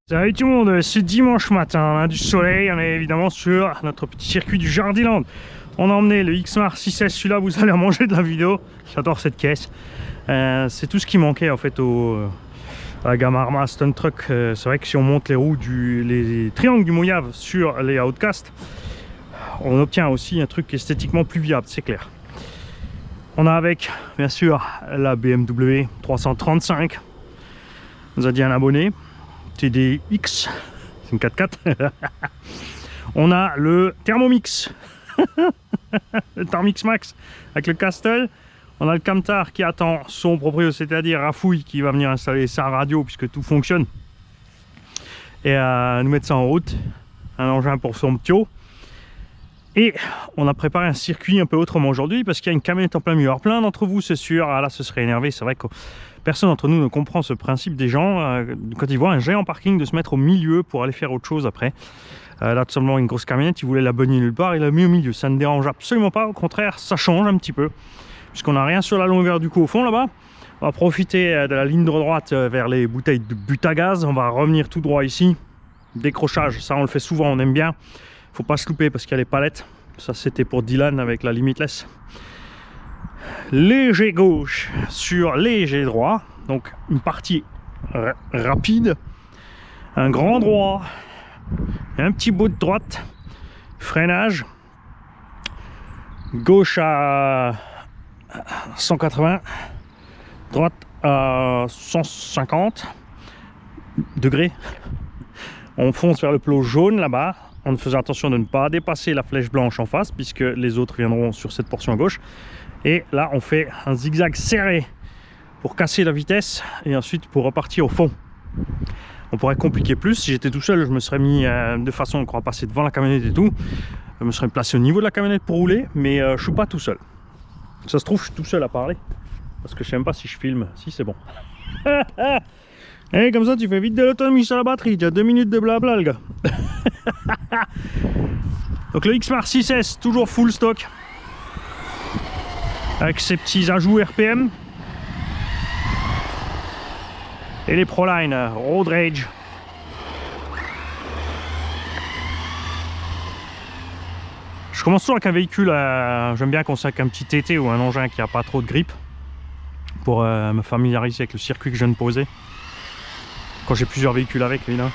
Salut tout le monde, c'est dimanche matin, on a du soleil, on est évidemment sur notre petit circuit du Jardiland. On a emmené le Xmar 6S, celui-là vous allez en manger de la vidéo, j'adore cette caisse. C'est tout ce qui manquait en fait à la gamme Arma Stun Truck. C'est vrai que si on monte les roues, les triangles du Mojave sur les Outcast, on obtient aussi un truc esthétiquement plus viable, c'est clair. On a avec bien sûr la BMW 335, on nous a dit un abonné. TDX, c'est une 4x4. On a le Thermomix, le Thermomix Max avec le Castle. On a le Camtar qui attend son propriétaire, c'est-à-dire Rafouille, qui va venir installer sa radio puisque tout fonctionne et nous mettre ça en route. Un engin pour son ptio. Et on a préparé un circuit un peu autrement aujourd'hui parce qu'il y a une camionnette en plein milieu. Alors plein d'entre vous, c'est sûr, là ce serait énervé. C'est vrai que personne d'entre nous ne comprend ce principe des gens quand ils voient un géant parking de se mettre au milieu pour aller faire autre chose après. Là tout simplement une grosse camionnette, il voulait la bonner nulle part, il l'a mis au milieu. Ça ne dérange absolument pas, au contraire ça change un petit peu. Puisqu'on n'a rien sur la longueur du coup au fond là-bas. On va profiter de la ligne de droite vers les bouteilles de but à gaz. On va revenir tout droit ici. Décrochage, ça on le fait souvent, on aime bien. Faut pas se louper parce qu'il y a les palettes. Ça c'était pour Dylan avec la Limitless. Léger gauche sur léger droit. Donc une partie rapide. Un grand droit. Et un petit bout de droite. Freinage. Gauche à 180. Droite à 150 degrés. On fonce vers le plot jaune là-bas. En faisant attention de ne pas dépasser la flèche blanche en face puisque les autres viendront sur cette portion à gauche. Et là on fait un zigzag serré pour casser la vitesse et ensuite pour repartir au fond. On pourrait compliquer plus. Si j'étais tout seul, je me serais mis de façon qu'on va passer devant la camionnette et tout. Je me serais placé au niveau de la camionnette pour rouler, mais je suis pas tout seul. Ça se trouve je suis tout seul à parler parce que je sais même pas si je filme. Si, c'est bon. Et comme ça tu fais vite de l'autonomie sur la batterie, tu as 2 minutes de blabla le gars. Donc le Xmar 6S toujours full stock avec ses petits ajouts RPM et les Proline Road Rage. Je commence toujours avec un véhicule, j'aime bien qu'on soit avec un petit TT ou un engin qui a pas trop de grippe pour me familiariser avec le circuit que je viens de poser. Quand j'ai plusieurs véhicules avec lui là.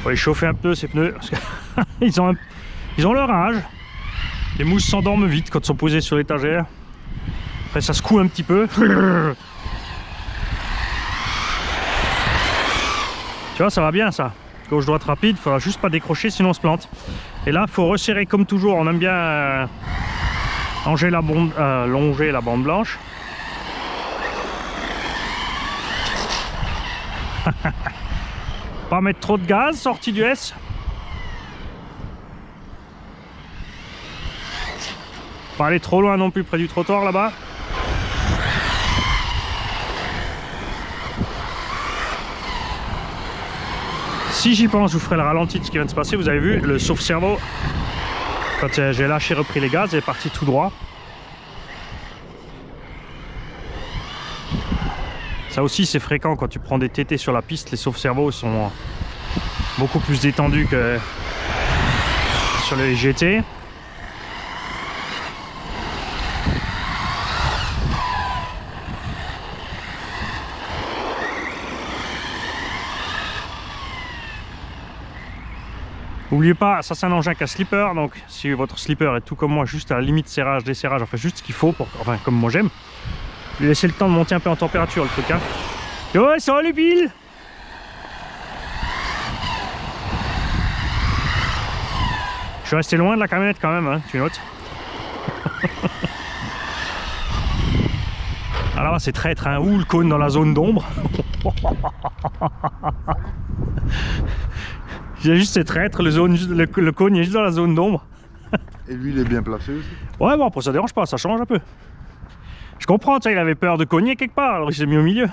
Faut les chauffer un peu ces pneus parce qu'ils ont leur âge. Les mousses s'endorment vite quand ils sont posés sur l'étagère. Après ça secoue un petit peu. Tu vois, ça va bien ça. Gauche droite rapide, il faudra juste pas décrocher sinon on se plante. Et là il faut resserrer comme toujours. On aime bien longer la bande blanche. Pas mettre trop de gaz, sortie du S. Pas aller trop loin non plus près du trottoir là-bas. Si j'y pense, je vous ferai le ralenti de ce qui vient de se passer. Vous avez vu le sauve-cerveau. Quand j'ai lâché, repris les gaz, il est parti tout droit. Ça aussi c'est fréquent quand tu prends des TT sur la piste, les sauve-cerveaux sont beaucoup plus détendus que sur les GT. N'oubliez pas, ça c'est un engin qui a slipper, donc si votre slipper est tout comme moi, juste à la limite serrage, desserrage, enfin juste ce qu'il faut, pour, enfin comme moi j'aime, lui laisser le temps de monter un peu en température le truc. Hein. Yo, salut Bill! Je suis resté loin de la camionnette quand même, hein, tu notes. Ah là-bas c'est traître, hein, ou le cône dans la zone d'ombre. J'ai juste ces traîtres, le cône il est juste dans la zone d'ombre. Et lui il est bien placé aussi. Ouais bon après ça dérange pas, ça change un peu. Je comprends, tu sais, il avait peur de cogner quelque part, alors il s'est mis au milieu.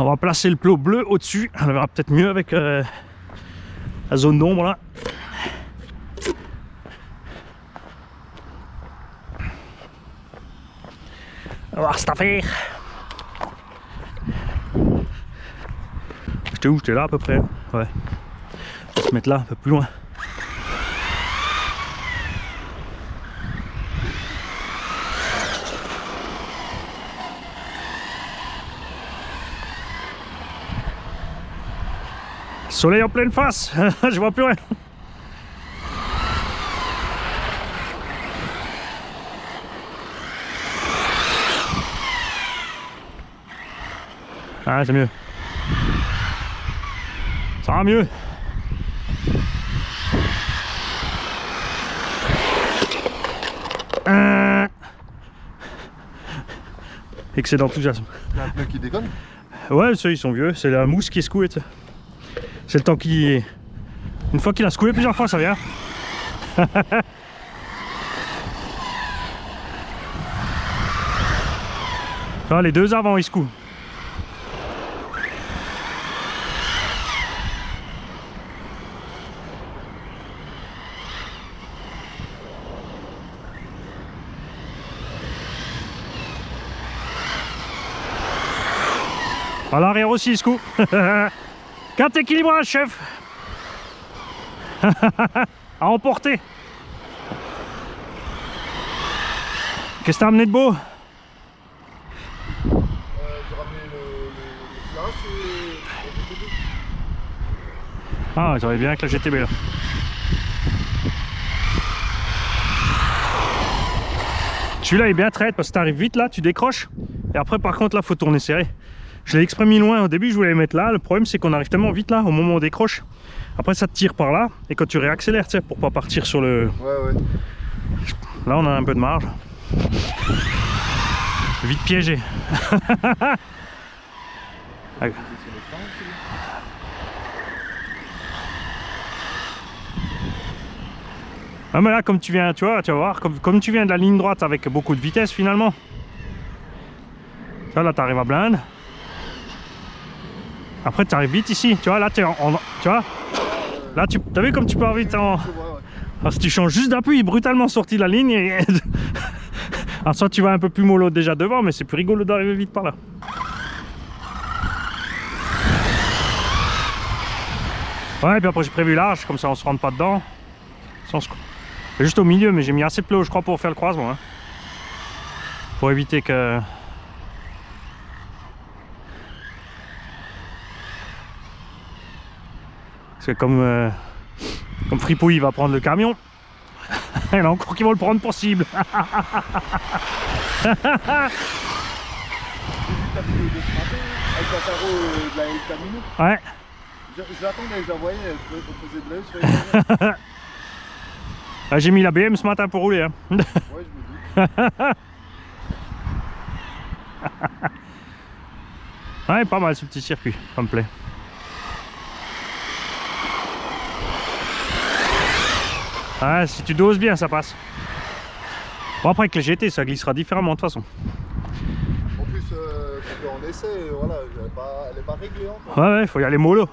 On va placer le plot bleu au-dessus. On verra peut-être mieux avec la zone d'ombre là. On va voir cette affaire. J'étais où? J'étais là à peu près. Ouais. On va se mettre là un peu plus loin. Soleil en pleine face. Je vois plus rien. Ah, c'est mieux. Ça va mieux. Excellent enthousiasme. Il y a un pneu qui déconne. Ouais, ceux ils sont vieux. C'est la mousse qui est secouée. C'est le temps qui... Une fois qu'il a secoué plusieurs fois, ça vient. Ah, les deux avant, ils secouent. À l'arrière aussi, il secoue. 4 équilibrages, chef. À emporter. Qu'est-ce que t'as amené de beau? J'ai ramené le flash et le GTB. Ah, j'aurais bien avec la GTB là. Celui-là est bien traite parce que t'arrives vite là, tu décroches. Et après, par contre, là, faut tourner serré. Je l'ai exprès mis loin. Au début, je voulais les mettre là. Le problème, c'est qu'on arrive tellement vite là, au moment où on décroche. Après, ça te tire par là. Et quand tu réaccélères, tu sais, pour pas partir sur le... Ouais. Là, on a un peu de marge. Vite piégé. Ah, mais là, comme tu viens, tu vas voir, comme tu viens de la ligne droite avec beaucoup de vitesse finalement. Là, tu arrives à blinde. Après, tu arrives vite ici. Tu vois, là, tu vois. Là, tu as vu comme tu pars vite en... Alors, si tu changes juste d'appui, brutalement sorti de la ligne. Et... Alors, soit tu vas un peu plus mollo déjà devant, mais c'est plus rigolo d'arriver vite par là. Ouais, et puis après, j'ai prévu large, comme ça, on se rentre pas dedans. Juste au milieu, mais j'ai mis assez de plots, je crois, pour faire le croisement. Hein. Pour éviter que... Parce que comme Fripouille va prendre le camion, il y en a encore qui vont le prendre pour cible. J'ai vu ta vidéo de ce matin avec la carreau de la El Camino. Ouais. Je l'attendais, je la voyais, elle faisait de l'œil sur les Ah, j'ai mis la BM ce matin pour rouler. Hein. Ouais, je me doute. Ouais, pas mal ce petit circuit, ça me plaît. Ouais, si tu doses bien, ça passe. Bon, après avec les GT, ça glissera différemment de toute façon. En plus, quand on essaie, voilà, elle est pas réglée encore. Ouais, il faut y aller mollo.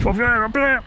Faut faire, faut faire.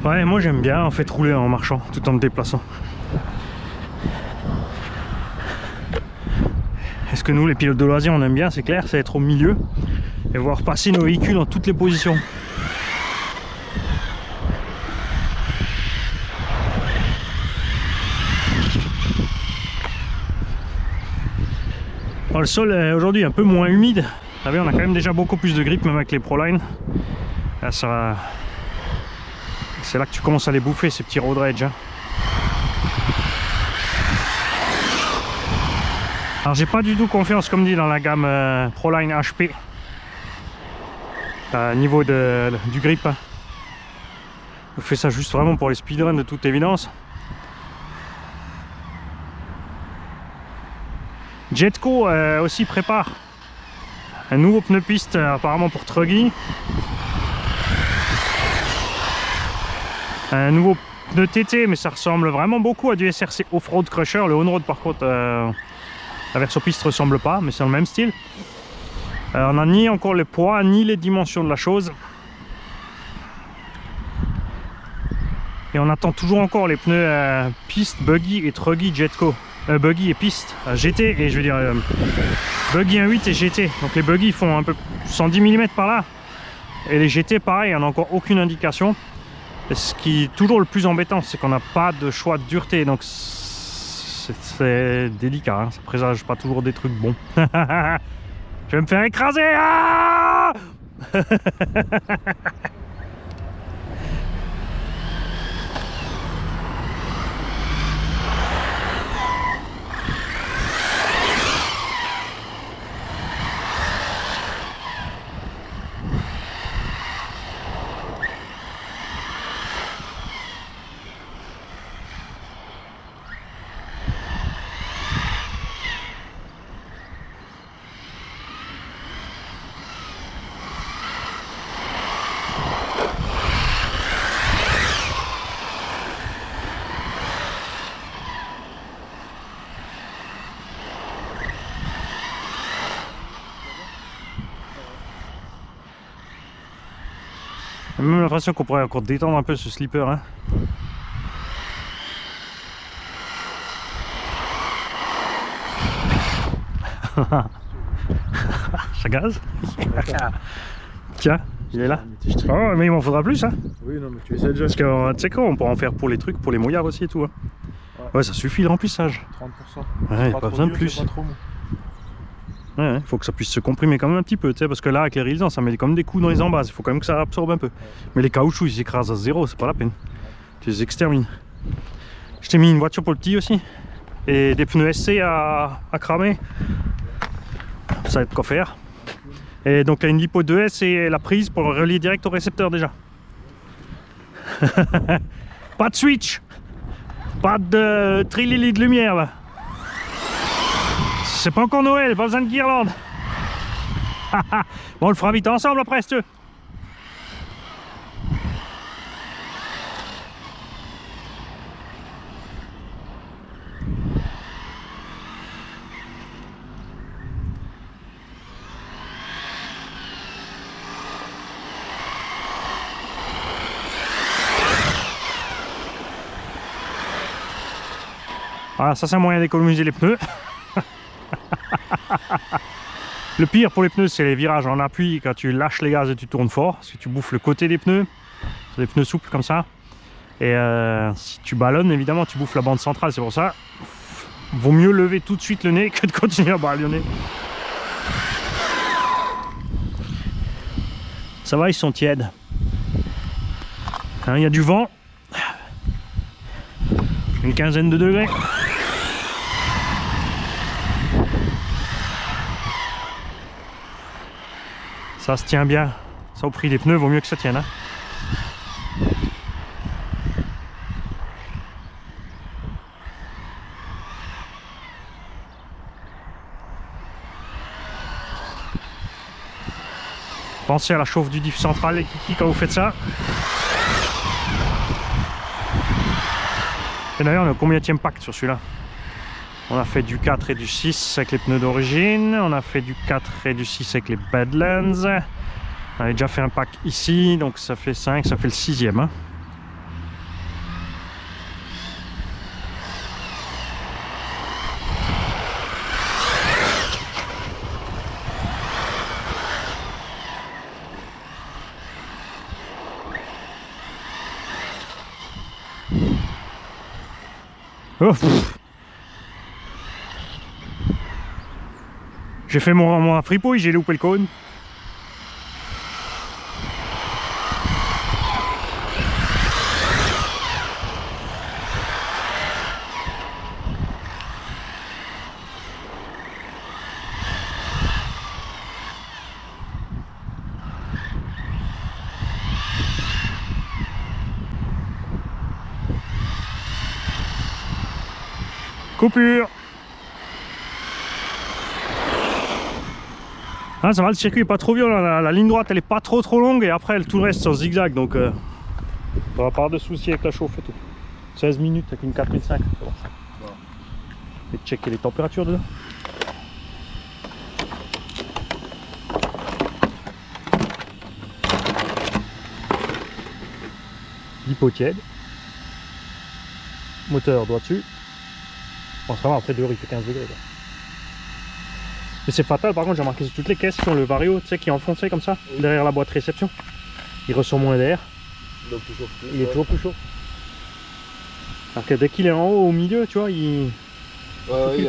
Ouais, moi j'aime bien en fait rouler en marchant tout en me déplaçant. Est-ce que nous les pilotes de loisirs on aime bien, c'est clair, c'est être au milieu et voir passer nos véhicules dans toutes les positions. Bon, le sol est aujourd'hui un peu moins humide. Vous savez, on a quand même déjà beaucoup plus de grip même avec les Proline. Là, ça... c'est là que tu commences à les bouffer ces petits road rage. Hein. Alors j'ai pas du tout confiance comme dit dans la gamme Proline HP. Niveau du grip. Hein. Je fais ça juste vraiment pour les speedruns de toute évidence. Jetco aussi prépare un nouveau pneu piste apparemment pour Truggy. Un nouveau pneu TT, mais ça ressemble vraiment beaucoup à du SRC Off-Road Crusher. Le on-road par contre, la version piste ressemble pas, mais c'est dans le même style. On n'a ni encore les poids ni les dimensions de la chose. Et on attend toujours encore les pneus piste, buggy et Truggy Jetco. Buggy et piste, GT et je veux dire buggy 1.8 et GT. Donc les buggy font un peu 110 mm par là. Et les GT pareil, on n'a encore aucune indication. Et ce qui est toujours le plus embêtant, c'est qu'on n'a pas de choix de dureté. Donc c'est délicat, hein. Ça présage pas toujours des trucs bons. Je vais me faire écraser. Ah J'ai même l'impression qu'on pourrait encore détendre un peu ce slipper. Hein. Ça gaz. Tiens, il est là. Oh, mais il m'en faudra plus, hein. Oui, non, mais tu essaies déjà. Parce que tu sais quoi, on pourra en faire pour les trucs, pour les mouillards aussi et tout. Hein. Ouais, ça suffit le remplissage. 30%. Ouais, pas besoin de plus. Ouais, faut que ça puisse se comprimer quand même un petit peu, tu sais, parce que là avec les réalisants ça met comme des coups dans les embases, il faut quand même que ça absorbe un peu. Mais les caoutchoucs ils s'écrasent à zéro, c'est pas la peine. Tu les extermines. Je t'ai mis une voiture pour le petit aussi. Et des pneus SC à cramer. Ça va être quoi faire. Et donc là une lipo 2S et la prise pour le relier direct au récepteur déjà. Pas de switch. Pas de trilili de lumière là. C'est pas encore Noël, pas besoin de guirlande. Bon, on le fera vite ensemble après, si tu veux. Voilà, ça c'est un moyen d'économiser les pneus. Le pire pour les pneus c'est les virages en appui quand tu lâches les gaz et tu tournes fort parce que tu bouffes le côté des pneus. C'est des pneus souples comme ça et si tu ballonnes évidemment tu bouffes la bande centrale, c'est pour ça vaut mieux lever tout de suite le nez que de continuer à ballonner. Ça va, ils sont tièdes, hein, y a du vent, une quinzaine de degrés. Ça se tient bien, ça au prix des pneus vaut mieux que ça tienne. Hein. Pensez à la chauffe du diff central les kikis quand vous faites ça. Et d'ailleurs on est au combienième pack sur celui-là? On a fait du 4 et du 6 avec les pneus d'origine, on a fait du 4 et du 6 avec les Badlands. On avait déjà fait un pack ici, donc ça fait 5, ça fait le 6e. Hein. Oh, j'ai fait mon fripouille, j'ai loupé le cône. Coupure. Ah, ça va, le circuit est pas trop violent, la ligne droite elle est pas trop longue et après tout le reste c'est en zigzag, donc ça va pas de soucis avec la chauffe et tout. 16 minutes avec une 4005, c'est bon. Voilà. Et checker les températures dedans. L'hypo tiède. Moteur droit dessus. Bon, ça va, après dehors il fait 15 degrés. Là. Mais c'est fatal, par contre j'ai remarqué sur toutes les caisses qui ont le vario, tu sais, qui est enfoncé comme ça, derrière la boîte réception. Il ressent moins d'air. Il est toujours plus chaud. Alors que dès qu'il est en haut, au milieu, tu vois, il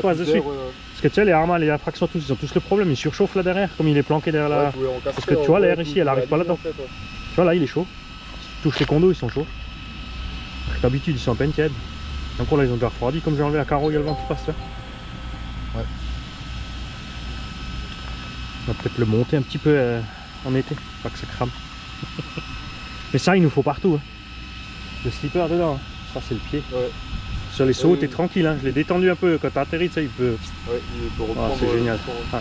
passe dessus. Parce que tu sais, les Arma, les Infraction, tous, ils ont tous le problème, il surchauffe là derrière, comme il est planqué derrière la... Parce que tu vois, l'air ici, elle arrive pas là-dedans. Tu vois, là, il est chaud. Si tu touches les condos, ils sont chauds. D'habitude, ils sont à peine tièdes. Encore là, ils ont déjà refroidi, comme j'ai enlevé la carreau, il y a le vent qui passe là. Ouais. On va peut-être le monter un petit peu en été, pas que ça crame. Mais ça, il nous faut partout. Hein. Le slipper dedans, hein. Ça c'est le pied. Ouais. Sur les sauts, t'es tranquille, hein. Je l'ai détendu un peu quand t'as atterri, tu sais, il peut... Ouais, il peut reprendre. Ah, c'est génial. Ouais.